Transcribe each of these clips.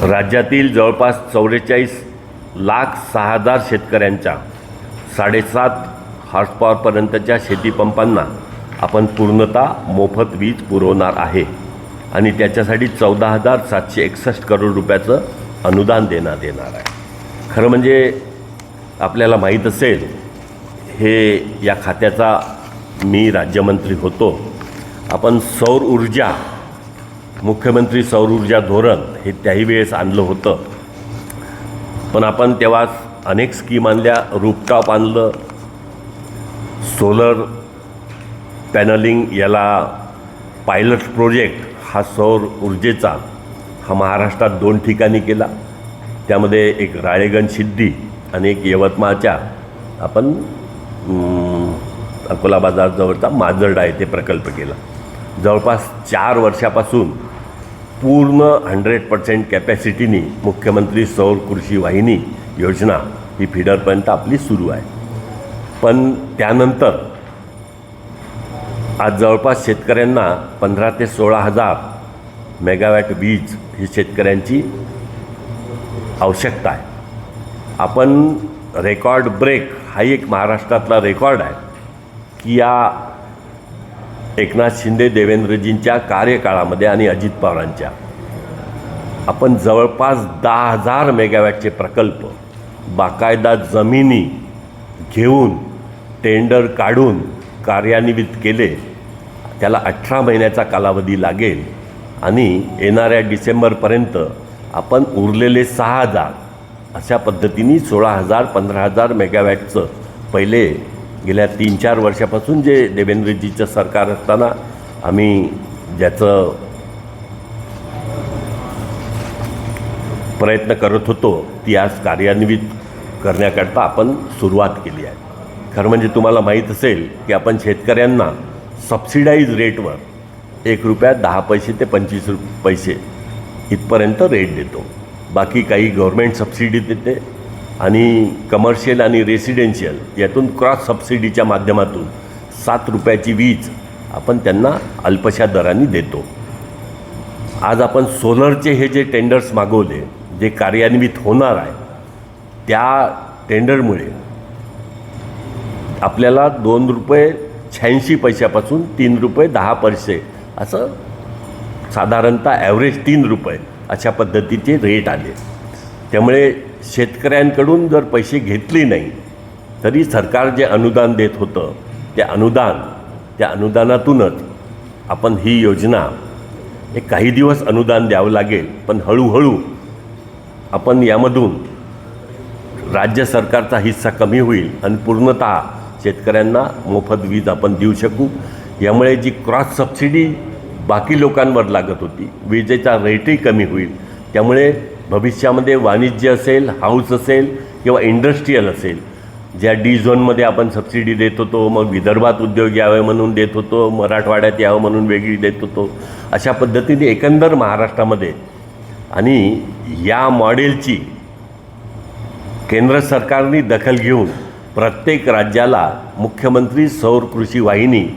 राज्यातील जवळपास 44,06,000 शेतकऱ्यांच्या 7.5 हॉर्सपॉवरपर्यंतच्या शेतीपंपांना आपण पूर्णतः मोफत वीज पुरवणार आहे आणि त्याच्यासाठी 14,761 करोड रुपयाचं अनुदान देण्यात येणार आहे. खरं म्हणजे आपल्याला माहीत असेल, हे या खात्याचा मी राज्यमंत्री होतो. आपण सौर ऊर्जा, मुख्यमंत्री सौर ऊर्जा धोरण हे त्याही वेळेस आणलं होतं. पण आपण तेव्हा अनेक स्कीम आणल्या, रूफटॉप आणलं, सोलर पॅनलिंग, याला पायलट प्रोजेक्ट हा सौर ऊर्जेचा हा महाराष्ट्रात 2 ठिकाणी केला. त्यामध्ये एक राळेगण सिद्धी आणि एक यवतमाळच्या आपण अकोला बाजारजवळचा माजर्डा येथे प्रकल्प केला. जवळपास 4 वर्षापासून पूर्ण 100% कॅपॅसिटीनी मुख्यमंत्री सौर कृषी वाहिनी योजना ही फिडरपर्यंत आपली सुरू आहे. पण त्यानंतर आज जवळपास शेतकऱ्यांना 15,000 ते 16,000 मेगावॅट वीज ही शेतकऱ्यांची आवश्यकता आहे. आपण रेकॉर्ड ब्रेक हा एक महाराष्ट्रातला रेकॉर्ड आहे की या एकनाथ शिंदे देवेंद्रजींच्या कार्यकाळामध्ये आणि अजित पवारांच्या आपण जवळपास 10,000 मेगावॅटचे प्रकल्प बाकायदा जमिनी घेऊन टेंडर काढून कार्यान्वित केले. त्याला 18 महिन्याचा कालावधी लागेल आणि येणाऱ्या डिसेंबरपर्यंत आपण उरलेले 6,000 अशा पद्धतीने 16,000 15,000 मेगावॅटचं पहिले गेल्या 3-4 वर्षापासून जे देवेंद्रजीचं सरकार असताना आम्ही ज्याचं प्रयत्न करत होतो ती आज कार्यान्वित करण्याकरता आपण सुरुवात केली आहे. खरं म्हणजे तुम्हाला माहीत असेल की आपण शेतकऱ्यांना सबसिडाईज रेटवर ₹1.10 ते 25 पैसे इथपर्यंत रेट देतो. बाकी काही गव्हर्मेंट सबसिडी देते आणि कमर्शियल आणि रेसिडेन्शियल यातून क्रॉस सबसिडीच्या माध्यमातून ₹7 वीज आपण त्यांना अल्पशा दराने देतो. आज आपण सोलरचे हे जे टेंडर्स मागवले, जे कार्यान्वित होणार आहे, त्या टेंडरमुळे आपल्याला ₹2.86 ₹3.10 असं साधारणतः ॲव्हरेज ₹3 अशा पद्धतीचे रेट आले. त्यामुळे शेतकऱ्यांकडून जर पैसे घेतले नाही तरी सरकार जे अनुदान देत होतं त्या अनुदानातूनच आपण ही योजना एक काही दिवस अनुदान द्यावं लागेल, पण हळूहळू आपण यामधून राज्य सरकारचा हिस्सा कमी होईल आणि पूर्णतः शेतकऱ्यांना मोफत वीज आपण देऊ शकू. यामुळे जी क्रॉस सबसिडी बाकी लोकांवर लागत होती, विजेचा रेटही कमी होईल. त्यामुळे भविष्यामध्ये वाणिज्य असेल, हाऊस असेल किंवा इंडस्ट्रीयल असेल, ज्या डी झोनमध्ये आपण सबसिडी देत होतो, मग विदर्भात उद्योग यावे म्हणून देत होतो, मराठवाड्यात यावं म्हणून वेगळी देत होतो, अशा पद्धतीने एकंदर महाराष्ट्रामध्ये आणि या मॉडेलची केंद्र सरकारने दखल घेऊन प्रत्येक राज्याला मुख्यमंत्री सौर कृषी वाहिनी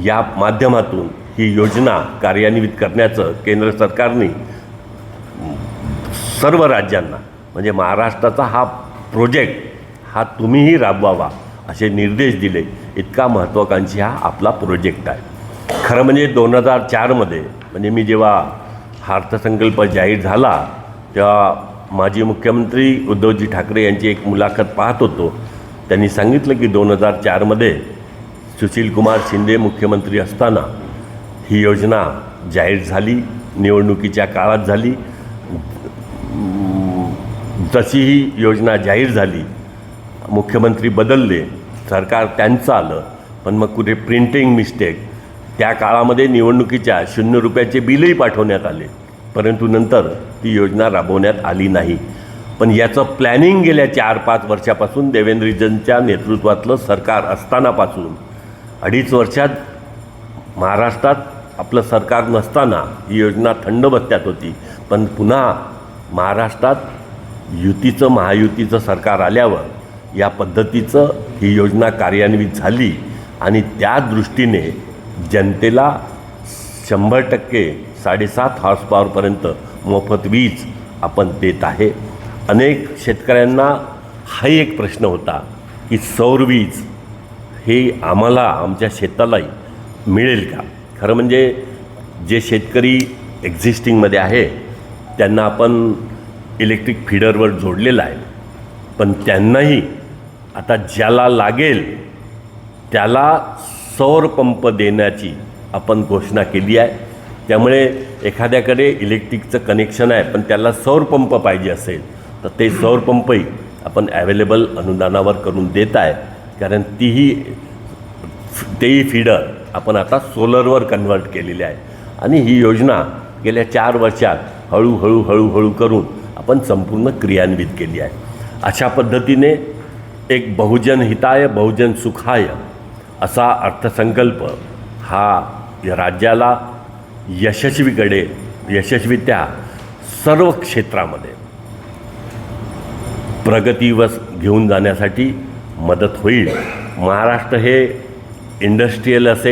या माध्यमातून ही योजना कार्यान्वित करण्याचं केंद्र सरकारने सर्व राज्यांना, म्हणजे महाराष्ट्राचा हा प्रोजेक्ट हा तुम्हीही राबवावा असे निर्देश दिले. इतका महत्त्वाकांक्षी हा आपला प्रोजेक्ट आहे. खरं म्हणजे 2004मध्ये म्हणजे मी जेव्हा हा अर्थसंकल्प जाहीर झाला तेव्हा माजी मुख्यमंत्री उद्धवजी ठाकरे यांची एक मुलाखत पाहत होतो. त्यांनी सांगितलं की 2004मध्ये सुशीलकुमार शिंदे मुख्यमंत्री असताना ही योजना जाहीर झाली, निवडणुकीच्या काळात झाली. जशी ही योजना जाहीर झाली, मुख्यमंत्री बदलले, सरकार त्यांचं आलं, पण मग कुठे प्रिंटिंग मिस्टेक, त्या काळामध्ये निवडणुकीच्या ₹0 बिलही पाठवण्यात आले, परंतु नंतर ती योजना राबवण्यात आली नाही. पण याचं प्लॅनिंग गेल्या 4-5 वर्षापासून देवेंद्रजींच्या नेतृत्वातलं सरकार असतानापासून 2.5 वर्षात महाराष्ट्रात आपलं सरकार नसताना ही योजना थंड बस्त्यात होती. पण पुन्हा महाराष्ट्रात महायुतीचं सरकार आल्यावर या पद्धतीचं ही योजना कार्यान्वित झाली आणि त्या दृष्टीने जनतेला 100% 7.5 हॉर्स पॉवरपर्यंत मोफत वीज आपण देत आहे. अनेक शेतकऱ्यांना हाही एक प्रश्न होता की सौर वीज हे आम्हाला आमच्या शेतालाही मिळेल का. खरं म्हणजे जे शेतकरी एक्झिस्टिंगमध्ये आहे त्यांना आपण इलेक्ट्रिक फीडरवर जोडलेलं आहे, पण त्यांनाही आता ज्याला लागेल त्याला सौर पंप देण्याची आपण घोषणा केली आहे. त्यामुळे एखाद्याकडे इलेक्ट्रिकचं कनेक्शन आहे पण त्याला सौर पंप पाहिजे असेल तर ते सौर पंपही आपण ॲवेलेबल अनुदानावर करून देत आहे. कारण तेही फीडर आपण आता सोलरवर कन्वर्ट केलेले आहे आणि ही योजना गेल्या 4 वर्षात हळूहळू करून आपण संपूर्ण क्रियान्वित केली आहे. अशा पद्धतीने एक बहुजन हिताय बहुजन सुखाय असा अर्थसंकल्प हा राज्याला यशस्वीत्या सर्व क्षेत्रामध्ये प्रगतीवर घेऊन जाण्यासाठी मदत होईल. महाराष्ट्र हे इंडस्ट्रीयल असेल,